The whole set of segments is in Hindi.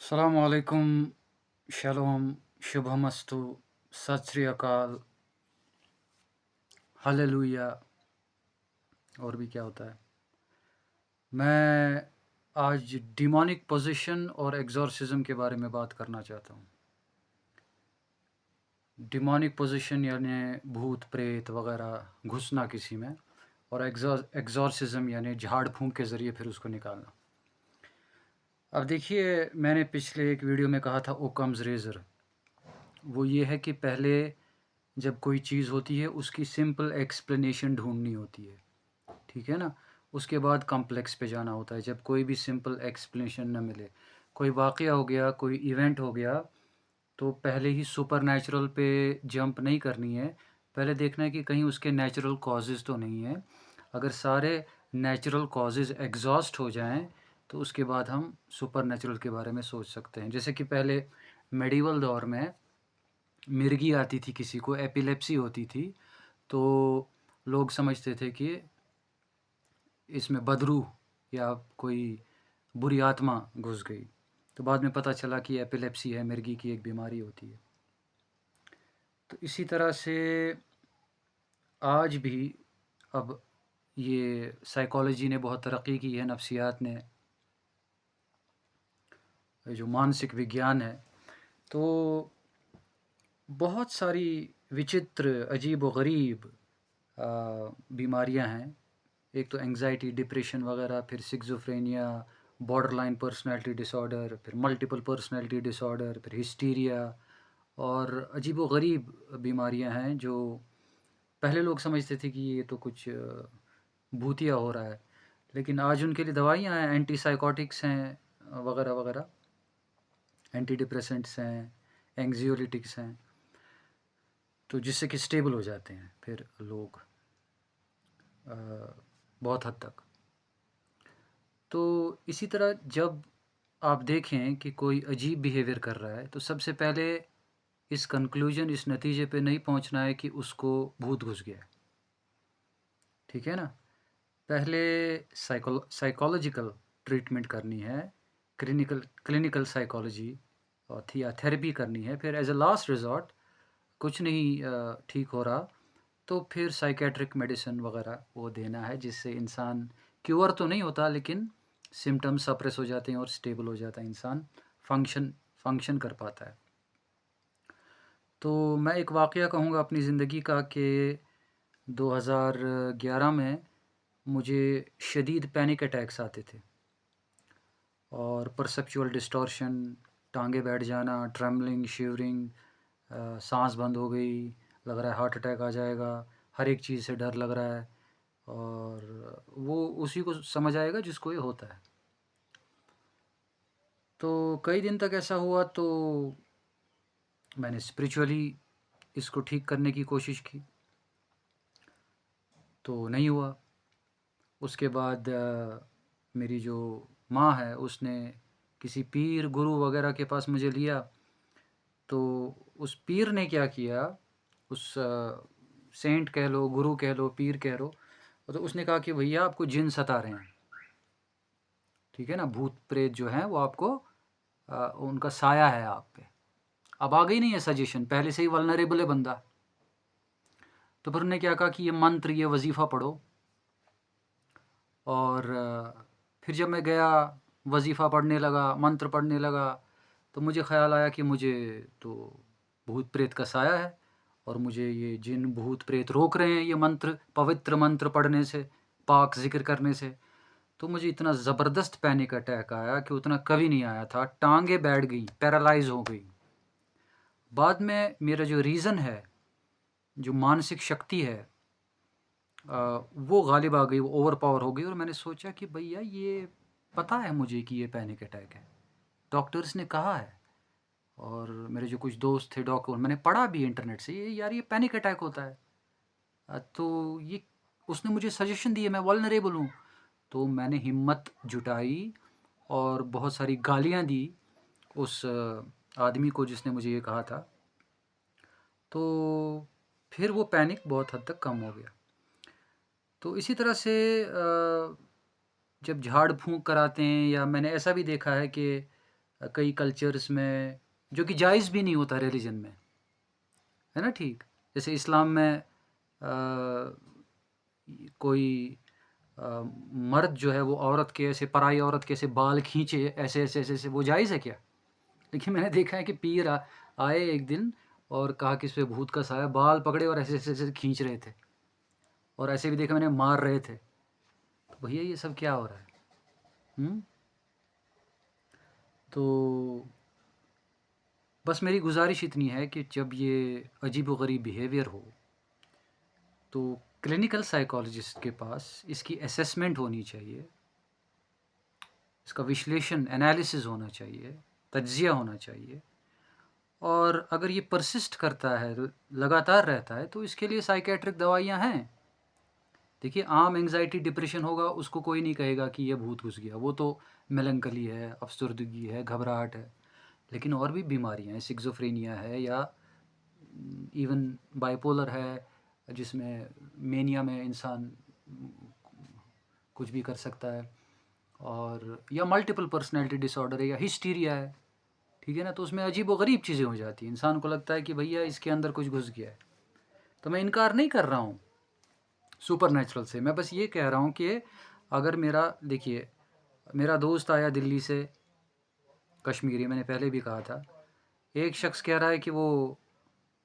अस्सलाम वालेकुम, शलोम, शुभमस्तु, सत श्री अकाल, हालेलुया और भी क्या होता है। मैं आज डिमोनिक पोजीशन और एग्जॉर्सिज्म के बारे में बात करना चाहता हूँ। डिमोनिक पोजीशन यानी भूत प्रेत वगैरह घुसना किसी में, और एग्जॉर्सिज्म यानी झाड़ फूंक के ज़रिए फिर उसको निकालना। अब देखिए, मैंने पिछले एक वीडियो में कहा था ओकम्स रेज़र। वो ये है कि पहले जब कोई चीज़ होती है उसकी सिंपल एक्सप्लेनेशन ढूंढनी होती है, ठीक है ना। उसके बाद कॉम्प्लेक्स पे जाना होता है जब कोई भी सिंपल एक्सप्लेनेशन ना मिले। कोई वाक़या हो गया, कोई इवेंट हो गया, तो पहले ही सुपर नेचुरल पे जंप नहीं करनी है। पहले देखना है कि कहीं उसके नेचुरल कॉजेज़ तो नहीं है। अगर सारे नेचुरल कॉजेज़ एग्जॉस्ट हो जाएं तो उसके बाद हम सुपर नेचुरल के बारे में सोच सकते हैं। जैसे कि पहले मेडिवल दौर में मिर्गी आती थी, किसी को एपिलेप्सी होती थी, तो लोग समझते थे कि इसमें बदरू या कोई बुरी आत्मा घुस गई। तो बाद में पता चला कि एपिलेप्सी है, मिर्गी की एक बीमारी होती है। तो इसी तरह से आज भी अब ये साइकोलॉजी ने बहुत तरक्की की है, नफ्सियात ने, ये जो मानसिक विज्ञान है, तो बहुत सारी विचित्र, अजीब व गरीब बीमारियां हैं। एक तो एंग्जाइटी, डिप्रेशन वगैरह, फिर सिक्सोफ्रेनिया, बॉर्डरलाइन पर्सनालिटी डिसऑर्डर, फिर मल्टीपल पर्सनालिटी डिसऑर्डर, फिर हिस्टीरिया, और अजीब व गरीब बीमारियां हैं जो पहले लोग समझते थे कि ये तो कुछ भूतिया हो रहा है, लेकिन आज उनके लिए दवाइयाँ हैं, एंटी साइकोटिक्स हैं वगैरह वगैरह, एंटी डिप्रेसेंट्स हैं, एंग्जियोलिटिक्स हैं, तो जिससे कि स्टेबल हो जाते हैं फिर लोग अ, बहुत हद तक। तो इसी तरह जब आप देखें कि कोई अजीब बिहेवियर कर रहा है, तो सबसे पहले इस कंक्लूजन, इस नतीजे पे नहीं पहुंचना है कि उसको भूत घुस गया है, ठीक है ना। पहले साइकोलॉजिकल ट्रीटमेंट करनी है, क्लिनिकल क्लिनिकल साइकोलॉजी और या थेरेपी करनी है। फिर एज अ लास्ट रिजॉर्ट कुछ नहीं ठीक हो रहा, तो फिर साइकेट्रिक मेडिसिन वगैरह वो देना है, जिससे इंसान क्योर तो नहीं होता, लेकिन सिम्टम्स सप्रेस हो जाते हैं और स्टेबल हो जाता है इंसान, फंक्शन फंक्शन कर पाता है। तो मैं एक वाक़या कहूँगा अपनी ज़िंदगी का कि 2011 में मुझे शदीद पैनिक अटैक्स आते थे, और परसेप्चुअल डिस्टॉर्शन, टांगे बैठ जाना, ट्रेमलिंग, शिवरिंग, सांस बंद हो गई, लग रहा है हार्ट अटैक आ जाएगा, हर एक चीज़ से डर लग रहा है, और वो उसी को समझ आएगा जिसको ये होता है। तो कई दिन तक ऐसा हुआ, तो मैंने स्पिरिचुअली इसको ठीक करने की कोशिश की, तो नहीं हुआ। उसके बाद मेरी जो माँ है उसने किसी पीर गुरु वगैरह के पास मुझे लिया। तो उस पीर ने क्या किया, उस सेंट कह लो, गुरु कह लो, पीर कह लो, तो उसने कहा कि भैया आपको जिन सता रहे हैं, ठीक है ना, भूत प्रेत जो हैं वो आपको उनका साया है आप पे। अब आ गई नहीं है सजेशन, पहले से ही वल्नरेबल है बंदा। तो फिर उन्होंने क्या कहा कि ये मंत्र, ये वजीफ़ा पढ़ो। और फिर जब मैं गया, वजीफ़ा पढ़ने लगा, मंत्र पढ़ने लगा, तो मुझे ख़्याल आया कि मुझे तो भूत प्रेत का साया है, और मुझे ये जिन भूत प्रेत रोक रहे हैं ये मंत्र, पवित्र मंत्र पढ़ने से, पाक ज़िक्र करने से। तो मुझे इतना ज़बरदस्त पैनिक अटैक आया कि उतना कभी नहीं आया था, टांगें बैठ गई, पैरालाइज़ हो गई। बाद में मेरा जो रीज़न है, जो मानसिक शक्ति है, वो गालिब आ गई, वो ओवर पावर हो गई, और मैंने सोचा कि भैया ये पता है मुझे कि ये पैनिक अटैक है, डॉक्टर्स ने कहा है, और मेरे जो कुछ दोस्त थे डॉक्टर, मैंने पढ़ा भी इंटरनेट से, ये यार ये पैनिक अटैक होता है। तो ये उसने मुझे सजेशन दिए, मैं वल्नरेबल हूँ। तो मैंने हिम्मत जुटाई और बहुत सारी गालियाँ दी उस आदमी को जिसने मुझे ये कहा था। तो फिर वो पैनिक बहुत हद तक कम हो गया। तो इसी तरह से जब झाड़ फूँक कराते हैं, या मैंने ऐसा भी देखा है कि कई कल्चर्स में, जो कि जायज़ भी नहीं होता रिलीजन में, है ना ठीक? जैसे इस्लाम में कोई मर्द जो है वो औरत के ऐसे, पराई औरत के ऐसे बाल खींचे ऐसे ऐसे ऐसे ऐसे, वो जायज़ है क्या? लेकिन मैंने देखा है कि पीर आए एक दिन और कहा कि इस पे भूत का साया, बाल पकड़े और ऐसे ऐसे ऐसे खींच रहे थे, और ऐसे भी देखा मैंने मार रहे थे। तो भैया ये सब क्या हो रहा है? तो बस मेरी गुजारिश इतनी है कि जब ये अजीबोगरीब बिहेवियर हो तो क्लिनिकल साइकोलॉजिस्ट के पास इसकी असेसमेंट होनी चाहिए, इसका विश्लेषण एनालिसिस होना चाहिए, तज्जिया होना चाहिए, और अगर ये परसिस्ट करता है, लगातार रहता है, तो इसके लिए साइकेट्रिक दवाइयाँ हैं। देखिए, आम एंग्जाइटी डिप्रेशन होगा, उसको कोई नहीं कहेगा कि ये भूत घुस गया, वो तो मेलंकली है, अफसरदगी है, घबराहट है। लेकिन और भी बीमारियाँ हैं, सिक्सोफ्रेनिया है, या इवन बाइपोलर है, जिसमें मेनिया में इंसान कुछ भी कर सकता है, और या मल्टीपल पर्सनैलिटी डिसऑर्डर है, या हिस्टीरिया है, ठीक है ना? तो उसमें अजीब व गरीब चीज़ें हो जाती हैं, इंसान को लगता है कि भैया इसके अंदर कुछ घुस गया है। तो मैं इनकार नहीं कर रहा हूँ सुपर नेचुरल से, मैं बस ये कह रहा हूँ कि अगर देखिए, मेरा दोस्त आया दिल्ली से, कश्मीरी, मैंने पहले भी कहा था, एक शख्स कह रहा है कि वो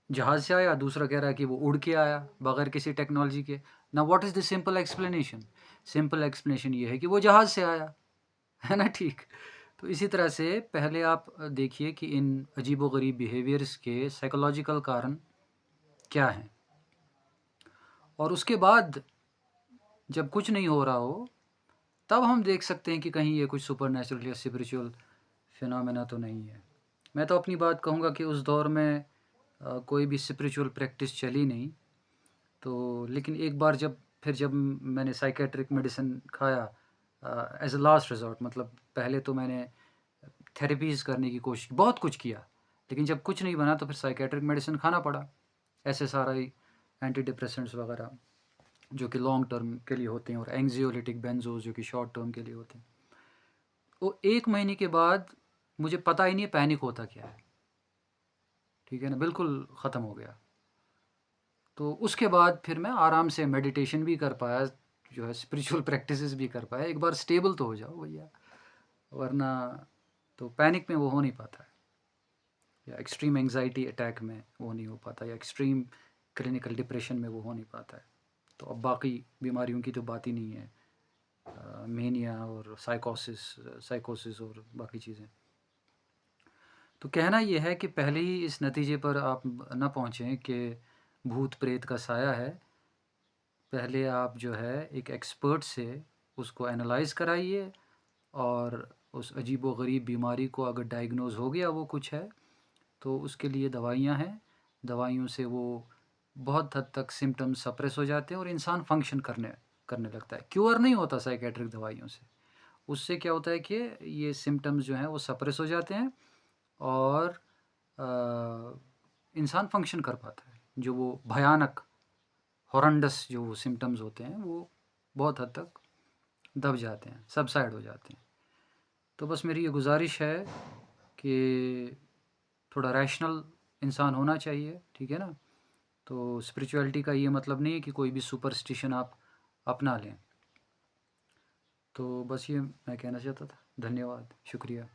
जहाज़ से आया, दूसरा कह रहा है कि वो उड़ के आया बगैर किसी टेक्नोलॉजी के। ना what is the simple explanation? Simple explanation ये है कि वो जहाज़ से आया, है ना ठीक? तो इसी तरह से पहले आप देखिए कि इन अजीबो-गरीब बिहेवियर्स के साइकोलॉजिकल कारण क्या हैं, और उसके बाद जब कुछ नहीं हो रहा हो, तब हम देख सकते हैं कि कहीं ये कुछ सुपरनैचुरल या स्पिरिचुअल फिनोमेना तो नहीं है। मैं तो अपनी बात कहूँगा कि उस दौर में कोई भी स्पिरिचुअल प्रैक्टिस चली नहीं। तो लेकिन एक बार जब मैंने साइकेट्रिक मेडिसिन खाया एज अ लास्ट रिजॉर्ट, मतलब पहले तो मैंने थेरेपीज़ करने की कोशिश, बहुत कुछ किया, लेकिन जब कुछ नहीं बना तो फिर साइकेट्रिक मेडिसिन खाना पड़ा, ऐसे सारा ही एंटी डिप्रेसेंट्स वगैरह, जो कि लॉन्ग टर्म के लिए होते हैं, और एंग्जियोलिटिक बेंजोज जो कि शॉर्ट टर्म के लिए होते हैं। वो 1 महीने के बाद मुझे पता ही नहीं पैनिक होता क्या है, ठीक है ना, बिल्कुल ख़त्म हो गया। तो उसके बाद फिर मैं आराम से मेडिटेशन भी कर पाया, जो है स्पिरिचुअल प्रैक्टिसेस भी कर पाया। एक बार स्टेबल तो हो जाओ भैया, वरना तो पैनिक में वो हो नहीं पाता है, या एक्सट्रीम एंग्जाइटी अटैक में वो नहीं हो पाता, या एक्सट्रीम क्लिनिकल डिप्रेशन में वो हो नहीं पाता है। तो अब बाकी बीमारियों की तो बात ही नहीं है, मेनिया और साइकोसिस और बाकी चीज़ें। तो कहना ये है कि पहले ही इस नतीजे पर आप न पहुँचें कि भूत प्रेत का साया है। पहले आप जो है एक एक्सपर्ट से उसको एनालाइज़ कराइए, और उस अजीबो-गरीब बीमारी को अगर डायग्नोज़ हो गया वो कुछ है, तो उसके लिए दवाइयाँ हैं। दवाइयों से वो बहुत हद तक सिम्पटम्स सप्रेस हो जाते हैं और इंसान फ़ंक्शन करने करने लगता है। क्यूर नहीं होता साइकियाट्रिक दवाइयों से। उससे क्या होता है कि ये सिम्पटम्स जो हैं वो सप्रेस हो जाते हैं, और इंसान फ़ंक्शन कर पाता है। जो वो भयानक, हॉरेंडस जो वो सिम्पटम्स होते हैं, वो बहुत हद तक दब जाते हैं, सबसाइड हो जाते हैं। तो बस मेरी ये गुजारिश है कि थोड़ा रैशनल इंसान होना चाहिए, ठीक है ना? तो स्पिरिचुअलिटी का ये मतलब नहीं है कि कोई भी सुपरस्टिशन आप अपना लें। तो बस ये मैं कहना चाहता था। धन्यवाद, शुक्रिया।